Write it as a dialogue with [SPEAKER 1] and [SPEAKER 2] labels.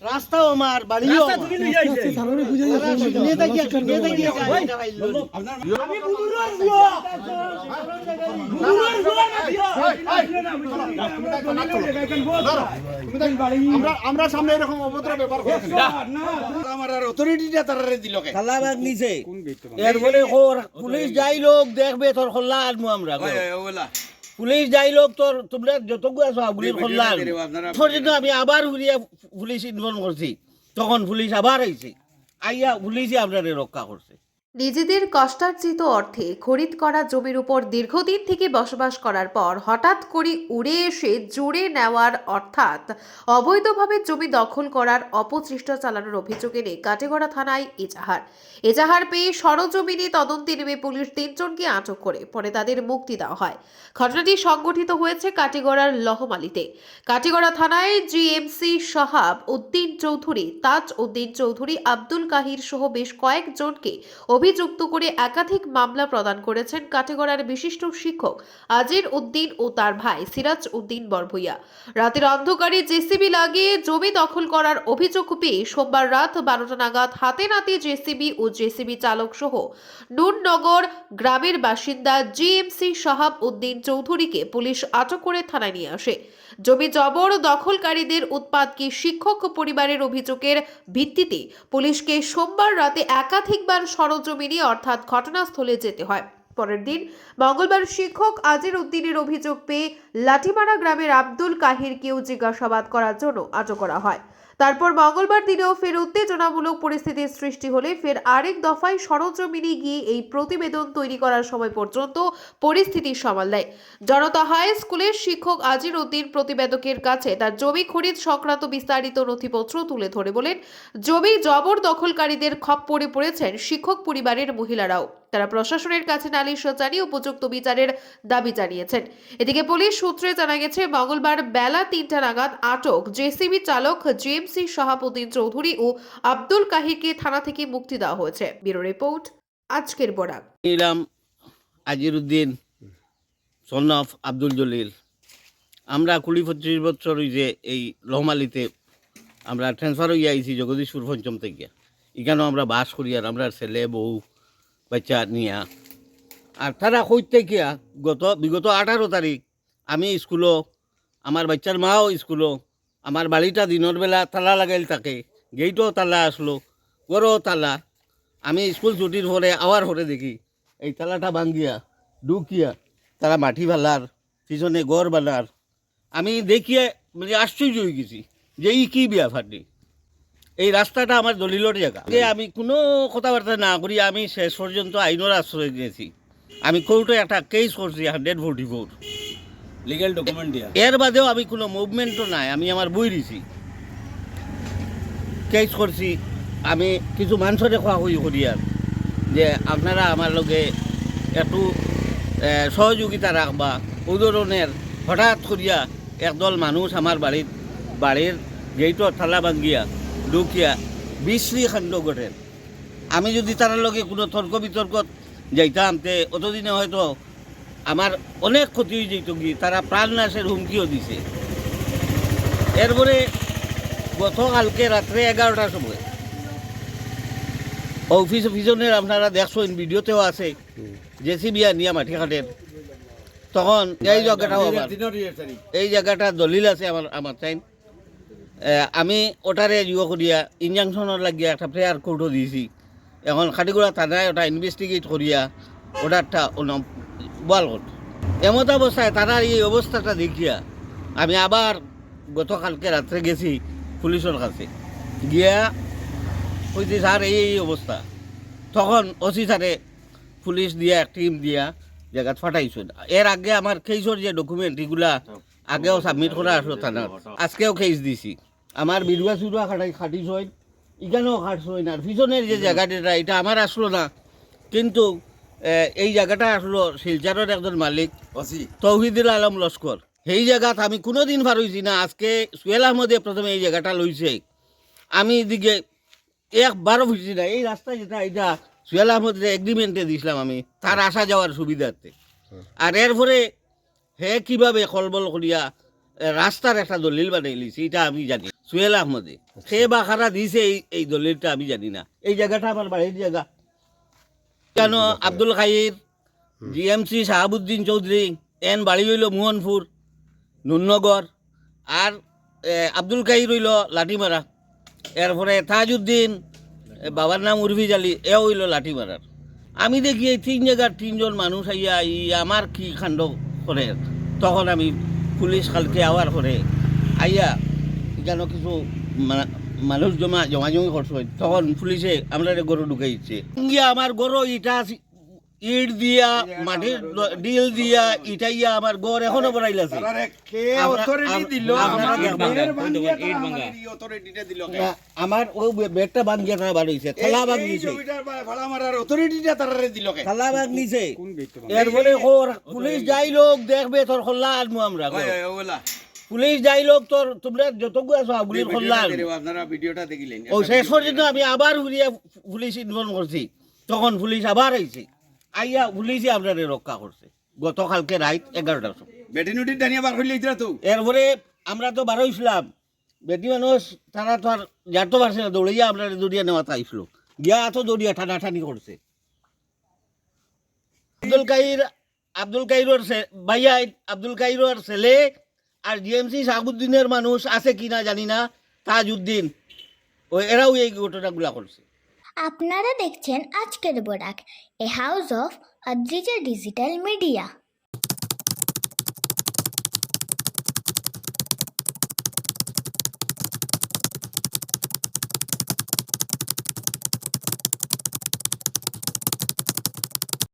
[SPEAKER 1] রাস্তাও আমার বাড়িও
[SPEAKER 2] রাস্তা তুমি নিয়ে যাইছে
[SPEAKER 1] আমি বুড়ুর বুয়া
[SPEAKER 3] আমরা সামনে এরকম অভদ্র ব্যাপার করছি না আমার আর অথরিটিটা তারারে দিল কে
[SPEAKER 1] তালা বাগ নিছে এরপরে পুলিশ যাই লোক দেখবে তোর খোল্লা আনবো আমরা পুলিশ যাই লোক তোর তোমরা যতগুলো আছো আগুলির খোল্লা পর্যন্ত আমি আবার ঘুরিয়ে পুলিশ ইনফর্ম করছি তখন পুলিশ আবার আইছে আইয়া পুলিশই আপনারে রক্ষা করছে।
[SPEAKER 4] নিজেদের কষ্টার্জিত অর্থে খরিদ করা জমির উপর দীর্ঘদিন থেকে বসবাস করার পর হঠাৎ করে উড়ে এসে জুড়ে নেওয়ার অর্থাৎ অবৈধভাবে জমি দখল করার অপচেষ্টা চালানোর অভিযোগ এনে কাটিগড়া থানায় এজাহার পেয়ে সরজমিনে তদন্তে নেমে পুলিশ 3 জনকে আটক করে পরে তাদের মুক্তি দেওয়া হয়। ঘটনাটি সংঘটিত হয়েছে কাটিগড়ার লহমালিতে। কাটিগড়া থানায় জিএমসি সাহাব উদ্দিন চৌধুরী, তাজ উদ্দিন চৌধুরী, আব্দুল কাহির সহ বেশ কয়েকজনকে অভিযুক্ত করে একাধিক মামলা প্রদান করেছেন কাটিগড়ার বিশিষ্ট শিক্ষক আজির উদ্দিন ও তার ভাই সিরাজ উদ্দিন বরভূইয়া। রাতের অন্ধকারে জেসিবি লাগিয়ে জমি দখল করার অভিযোগ পেয়ে সোমবার রাত 12টা নাগাদ হাতে নাতে জেসিবি ও জেসিবি চালক সহ নুননগর গ্রামের বাসিন্দা জিএমসি সাহাব উদ্দিন চৌধুরীকে পুলিশ আটক করে থানায় নিয়ে আসে। জমি জবর দখলকারীদের উৎপাতকে শিক্ষক পরিবারের অভিযোগের ভিত্তিতে পুলিশকে সোমবার রাতে একাধিকবার সরজমিনে অর্থাৎ ঘটনাস্থলে যেতে হয়। পরের দিন মঙ্গলবার শিক্ষক আজির উদ্দিনের অভিযোগ পেয়ে লাঠিমারা গ্রামের আব্দুল কাহিরকেও জিজ্ঞাসাবাদ করার জন্য আটক করা হয়। তারপর মঙ্গলবার দিনেও ফের উত্তেজনামূলক পরিস্থিতির সৃষ্টি হলে ফের আরেক দফায় সরজমিনে গিয়ে এই প্রতিবেদন তৈরি করার সময় পর্যন্ত পরিস্থিতি সামাল দেয়। জনতা হাই স্কুলের শিক্ষক আজির উদ্দিন প্রতিবেদকের কাছে তার জমি খরিদ সংক্রান্ত বিস্তারিত নথিপত্র তুলে ধরে বলেন, জমি জবর দখলকারীদের খপ্পরে পড়েছেন শিক্ষক পরিবারের মহিলারাও। তারা প্রশাসনের কাছে নালিশ জানিয়ে উপযুক্ত বিচারের দাবি জানিয়েছেন। এদিকে পুলিশ সূত্রে জানা গেছে মঙ্গলবার বেলা 3টা নাগাদ আটক জেসিবি চালক জিএমসি সাহাব উদ্দিন চৌধুরী ও আব্দুল কাহিরকে থানা থেকে মুক্তি দেওয়া হয়েছে। ব্যুরো রিপোর্ট, আজকের বরাক।
[SPEAKER 1] Ilam Azir Uddin son of Abdul Jalil. আমরা 20-25 বছর হয়েছে এই রহমালিতে আমরা ট্রান্সফার হয়ে আইছি জগদীশপুর পঞ্চম থেকে। এখানেও আমরা বাস করি আর আমরা ছেলে বউ বাচ্চা নিয়া। আর তারা কইতে গিয়া বিগত 18 তারিখ আমি স্কুলও, আমার বাচ্চার মাও স্কুলও, আমার বাড়িটা দিনের বেলা তালা লাগাইল থাকে, গেইটও তালা আসলো, গড়ও তালা। আমি স্কুল ছুটির পরে আওয়ার পরে দেখি এই তালাটা ভাঙ্গিয়া ঢুকিয়া তারা মাটি ভালার পিছনে গড় বানার। আমি দেখিয়ে মানে আশ্চর্য হয়ে গেছি যে এই কী বিয়া ফাটি। এই রাস্তাটা আমার দলিলের জায়গা। আমি কোনো কথাবার্তা না করি আমি শেষ পর্যন্ত আইনের আশ্রয় নিয়েছি। আমি কোর্টে একটা কেস করছি 144
[SPEAKER 2] লিগ্যাল ডকুমেন্ট দিয়া।
[SPEAKER 1] এর বাদেও আমি কোনো মুভমেন্টও নাই। আমি আমার বই দিছি, কেস করছি। আমি কিছু মানুষরে খোয়া হই করি আর যে আপনারা আমার লগে একটু সহযোগিতা রাখবা। উদাহরণের হঠাৎ করিয়া একদল মানুষ আমার বাড়ির গেইটর থালা ভাঙ্গিয়া ঢুকিয়া বিশ্রী কাণ্ড ঘটেন। আমি যদি তার লগে কোনো তর্ক বিতর্কত যাইতাম তে অতদিনে হয়তো আমার অনেক ক্ষতি হয়ে যেত। কি তারা প্রাণনাশের হুমকিও দিছে। এরপরে গতকালকে রাত্রে 11টার সময় অফিসনের আপনারা দেখছেন, ভিডিওতেও আছে, জেসিবি নিয়া মাটি কাটেন। তখন এই জায়গাটাও এই জায়গাটা দলিল আছে আমার চাই। আমি ওটারে ইয়ে করিয়া ইনজাংশনের লাগিয়া একটা প্রেয়ার কোর্টও দিয়েছি। এখন খাটিগুড়া থানায় ওটা ইনভেস্টিগেট করিয়া ওটারটা বল কোর্ট। এমত অবস্থায় তারা এই অবস্থাটা দেখিয়া আমি আবার গতকালকে রাত্রে গেছি পুলিশের কাছে গিয়া কইছি স্যার এই অবস্থা। তখন ওসি স্যারে পুলিশ দিয়া টিম দিয়া জায়গাত ফাটাইছেন। এর আগে আমার কেসের যে ডকুমেন্ট এগুলা আগেও সাবমিট করা আসলো থানার, আজকেও কেস দিছি। আমার বিরুয়া চুরুয়া খাটিছই, এখানেও খাটছই না। পিছনের যে জায়গাটা এটা আমার আসলো না, কিন্তু এই জায়গাটা আসলো শিলচারের একজন মালিক তৌহিদুল আলম লস্কর। সেই জায়গাত আমি কোনোদিন পার হইছি না। আজকে সোহেল আহমদে প্রথমে এই জায়গাটা লইছে। আমি এদিকে একবারও বুঝছি না। এই রাস্তা যেটা এটা সোহেল আহমদের এগ্রিমেন্টে দিছিলাম আমি তার আসা যাওয়ার সুবিধার্থে। আর এরপরে হে কীভাবে কলবল করিয়া রাস্তার একটা দলিল বানাই লিছি, এটা আমি জানি। সুহেল আহমদে সে বাখারা দিছে এই দলিলটা আমি জানি না। এই জায়গাটা আমার বাড়ির জায়গা। কেন আব্দুল খাইর, জিএমসি শাহাবুদ্দিন চৌধুরী, এন বাড়ি হইল মোহনপুর নুননগর, আর আব্দুল খাইর হইল লাঠিমারা। এরপরে তাজউদ্দিন, বাবার নাম উর্ফিজ আলী, এও হইল লাঠিমারার। আমি দেখি এই 3 জায়গার 3জন মানুষ আইয়া আমার কি কাণ্ড করে। তখন আমি পুলিশ কালকে আওয়ার পরে আইয়া কেন কিছু মানুষ জমাজমি করছে, তখন পুলিশে আমরা গরু ঢুকাইছে। গিয়া আমার গরু ইটা ইট দিয়া মাটির ডিল দিয়া ইটাইয়া আমার গড় এখনো বড়াইলাছে। আমার ওই বেগটা ভাঙিয়া তারা বার হইছে, থালা ভাঙিছে, থালা ভাঙিছে। এরপরে পুলিশ যাই লোক দেখবে তোর খোল্লা আনবো আমরা। পুলিশ যাই লোক তোর তোমরা যতগুলো আছো আগুলির খোল্লা ও শেষ পর্যন্ত আমি আবার ঘুরিয়া পুলিশ ইনফর্ম করছি। তখন পুলিশ আবার আইছে, আইয়া পুলিশে আপনারে রক্ষা করছে গতকালকে রাত 11টার সময়। এরপরে আমরা তো বার হইছিলাম, বেটি মানুষ তারা তো আর যাতে পারছে না, দৌড়িয়া আপনার দৌড়িয়া নেওয়া চাইছিল, গিয়া তো দৌড়িয়া টানাটানি করছে। আব্দুল কাইরোর ভাইয়া আব্দুল কাইরোর ছেলে আর জিএমসি শাহাবুদ্দিনের মানুষ আছে কিনা জানি না, তাজউদ্দিন, এরাও এই ঘটনাগুলা করছে।
[SPEAKER 5] আপনারা দেখছেন আজকের Barak, a house of Adrija digital media.